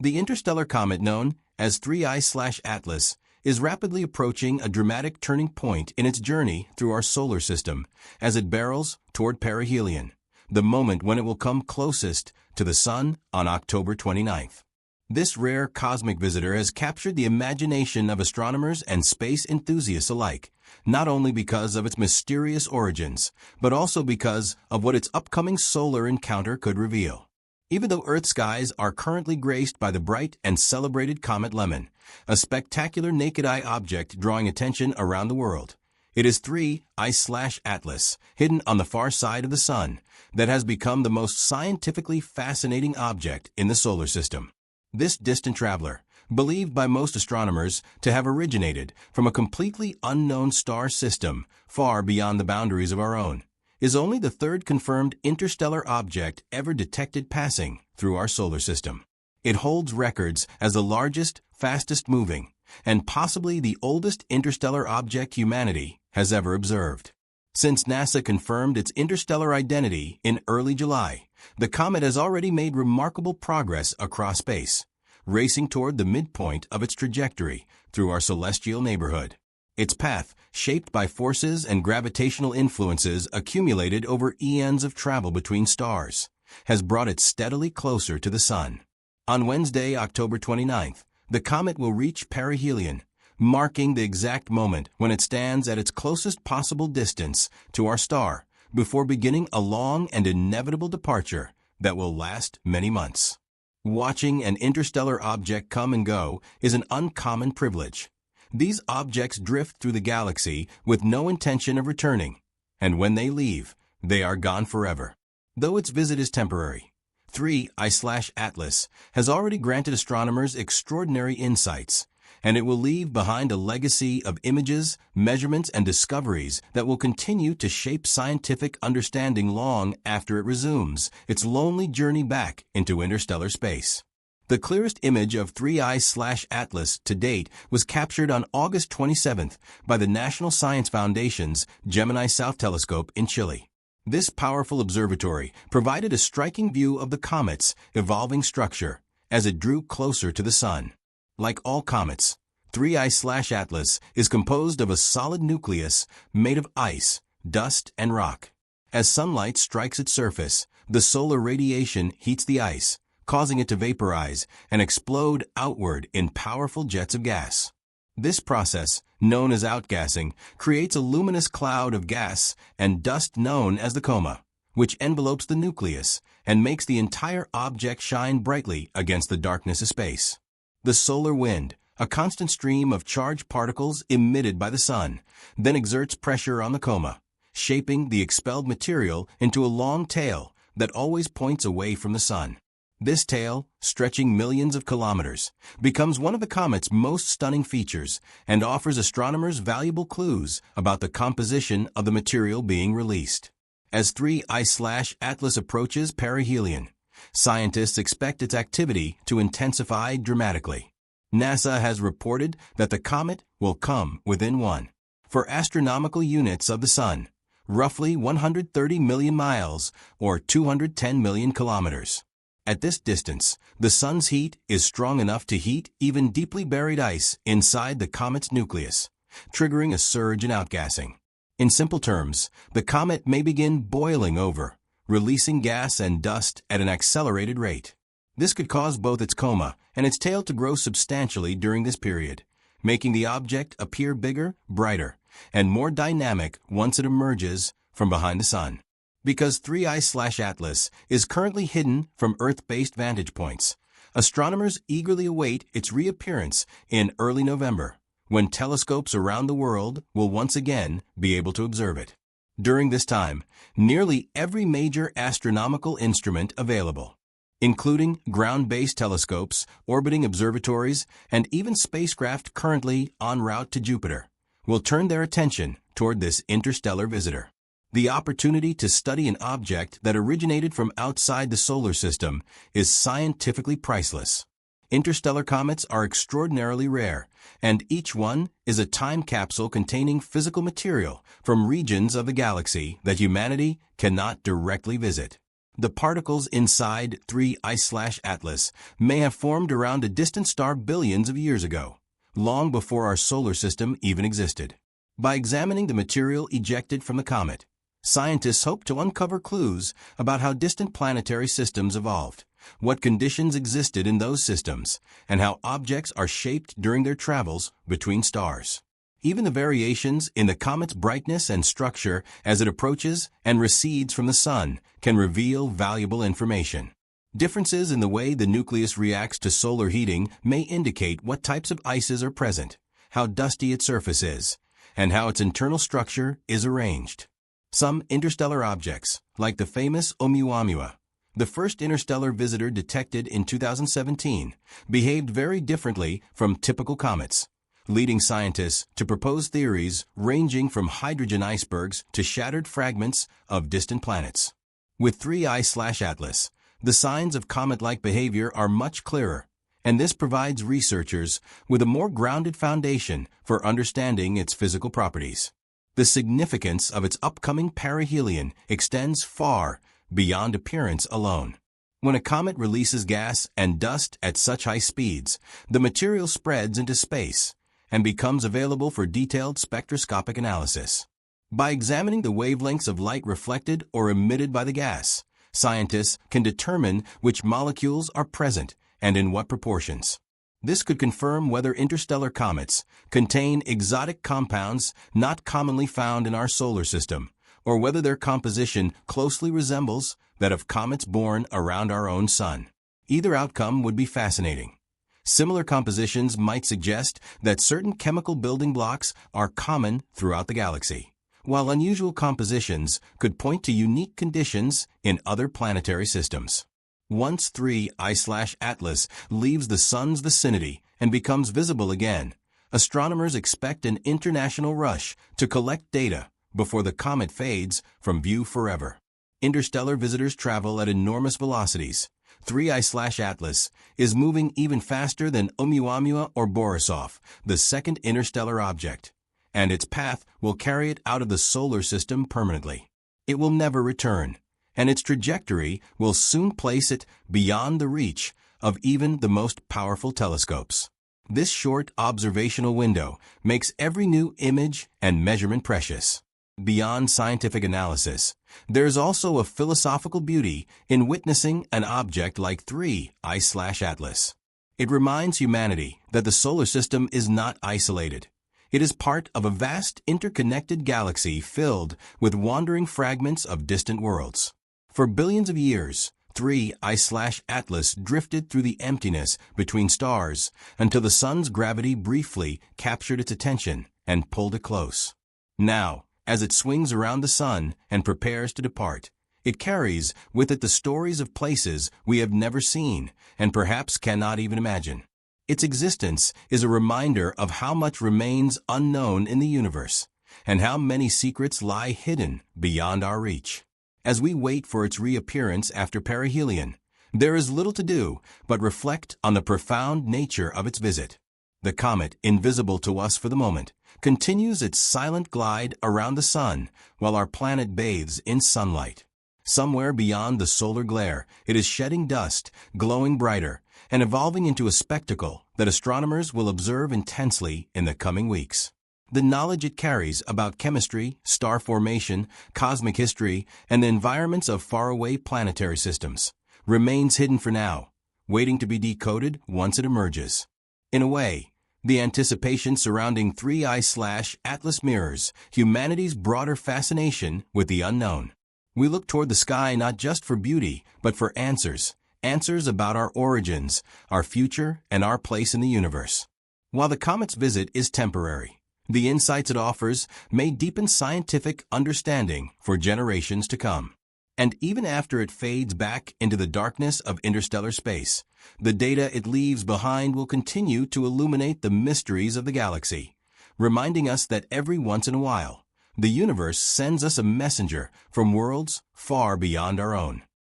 The interstellar comet known as 3I/Atlas is rapidly approaching a dramatic turning point in its journey through our solar system as it barrels toward perihelion, the moment when it will come closest to the Sun on October 29th. This rare cosmic visitor has captured the imagination of astronomers and space enthusiasts alike, not only because of its mysterious origins, but also because of what its upcoming solar encounter could reveal. Even though Earth's skies are currently graced by the bright and celebrated Comet Lemon, a spectacular naked-eye object drawing attention around the world, it is 3I/Atlas, hidden on the far side of the Sun, that has become the most scientifically fascinating object in the solar system. This distant traveler, believed by most astronomers to have originated from a completely unknown star system far beyond the boundaries of our own, is only the third confirmed interstellar object ever detected passing through our solar system. It holds records as the largest, fastest-moving, and possibly the oldest interstellar object humanity has ever observed. Since NASA confirmed its interstellar identity in early July, the comet has already made remarkable progress across space, racing toward the midpoint of its trajectory through our celestial neighborhood. Its path, shaped by forces and gravitational influences accumulated over eons of travel between stars, has brought it steadily closer to the Sun. On Wednesday, October 29th, the comet will reach perihelion, marking the exact moment when it stands at its closest possible distance to our star before beginning a long and inevitable departure that will last many months. Watching an interstellar object come and go is an uncommon privilege. These objects drift through the galaxy with no intention of returning, and when they leave, they are gone forever. Though its visit is temporary, 3I/Atlas has already granted astronomers extraordinary insights, and it will leave behind a legacy of images, measurements, and discoveries that will continue to shape scientific understanding long after it resumes its lonely journey back into interstellar space. The clearest image of 3I/Atlas to date was captured on August 27th by the National Science Foundation's Gemini South Telescope in Chile. This powerful observatory provided a striking view of the comet's evolving structure as it drew closer to the Sun. Like all comets, 3I/Atlas is composed of a solid nucleus made of ice, dust, and rock. As sunlight strikes its surface, the solar radiation heats the ice, causing it to vaporize and explode outward in powerful jets of gas. This process, known as outgassing, creates a luminous cloud of gas and dust known as the coma, which envelopes the nucleus and makes the entire object shine brightly against the darkness of space. The solar wind, a constant stream of charged particles emitted by the Sun, then exerts pressure on the coma, shaping the expelled material into a long tail that always points away from the Sun. This tail, stretching millions of kilometers, becomes one of the comet's most stunning features and offers astronomers valuable clues about the composition of the material being released. As 3I/Atlas approaches perihelion, scientists expect its activity to intensify dramatically. NASA has reported that the comet will come within 4 astronomical units of the Sun, roughly 130 million miles or 210 million kilometers. At this distance, the Sun's heat is strong enough to heat even deeply buried ice inside the comet's nucleus, triggering a surge in outgassing. In simple terms, the comet may begin boiling over, releasing gas and dust at an accelerated rate. This could cause both its coma and its tail to grow substantially during this period, making the object appear bigger, brighter, and more dynamic once it emerges from behind the Sun. Because 3I/Atlas is currently hidden from Earth-based vantage points, astronomers eagerly await its reappearance in early November, when telescopes around the world will once again be able to observe it. During this time, nearly every major astronomical instrument available, including ground-based telescopes, orbiting observatories, and even spacecraft currently en route to Jupiter, will turn their attention toward this interstellar visitor. The opportunity to study an object that originated from outside the solar system is scientifically priceless. Interstellar comets are extraordinarily rare, and each one is a time capsule containing physical material from regions of the galaxy that humanity cannot directly visit. The particles inside 3I/Atlas may have formed around a distant star billions of years ago, long before our solar system even existed. By examining the material ejected from the comet, scientists hope to uncover clues about how distant planetary systems evolved, what conditions existed in those systems, and how objects are shaped during their travels between stars. Even the variations in the comet's brightness and structure as it approaches and recedes from the Sun can reveal valuable information. Differences in the way the nucleus reacts to solar heating may indicate what types of ices are present, how dusty its surface is, and how its internal structure is arranged. Some interstellar objects, like the famous Oumuamua, the first interstellar visitor detected in 2017, behaved very differently from typical comets, leading scientists to propose theories ranging from hydrogen icebergs to shattered fragments of distant planets. With 3I/Atlas, the signs of comet-like behavior are much clearer, and this provides researchers with a more grounded foundation for understanding its physical properties. The significance of its upcoming perihelion extends far beyond appearance alone. When a comet releases gas and dust at such high speeds, the material spreads into space and becomes available for detailed spectroscopic analysis. By examining the wavelengths of light reflected or emitted by the gas, scientists can determine which molecules are present and in what proportions. This could confirm whether interstellar comets contain exotic compounds not commonly found in our solar system, or whether their composition closely resembles that of comets born around our own sun. Either outcome would be fascinating. Similar compositions might suggest that certain chemical building blocks are common throughout the galaxy, while unusual compositions could point to unique conditions in other planetary systems. Once 3I/Atlas leaves the Sun's vicinity and becomes visible again, astronomers expect an international rush to collect data before the comet fades from view forever. Interstellar visitors travel at enormous velocities. 3I/Atlas is moving even faster than Oumuamua or Borisov, the second interstellar object, and its path will carry it out of the solar system permanently. It will never return, and its trajectory will soon place it beyond the reach of even the most powerful telescopes. This short observational window makes every new image and measurement precious. Beyond scientific analysis, there is also a philosophical beauty in witnessing an object like 3I/Atlas. It reminds humanity that the solar system is not isolated. It is part of a vast interconnected galaxy filled with wandering fragments of distant worlds. For billions of years, 3I/Atlas drifted through the emptiness between stars until the Sun's gravity briefly captured its attention and pulled it close. Now, as it swings around the Sun and prepares to depart, it carries with it the stories of places we have never seen and perhaps cannot even imagine. Its existence is a reminder of how much remains unknown in the universe and how many secrets lie hidden beyond our reach. As we wait for its reappearance after perihelion, there is little to do but reflect on the profound nature of its visit. The comet, invisible to us for the moment, continues its silent glide around the Sun while our planet bathes in sunlight. Somewhere beyond the solar glare, it is shedding dust, glowing brighter, and evolving into a spectacle that astronomers will observe intensely in the coming weeks. The knowledge it carries about chemistry, star formation, cosmic history, and the environments of faraway planetary systems remains hidden for now, waiting to be decoded once it emerges. In a way, the anticipation surrounding 3I/Atlas mirrors humanity's broader fascination with the unknown. We look toward the sky not just for beauty, but for answers about our origins, our future, and our place in the universe. While the comet's visit is temporary, the insights it offers may deepen scientific understanding for generations to come. And even after it fades back into the darkness of interstellar space, the data it leaves behind will continue to illuminate the mysteries of the galaxy, reminding us that every once in a while, the universe sends us a messenger from worlds far beyond our own.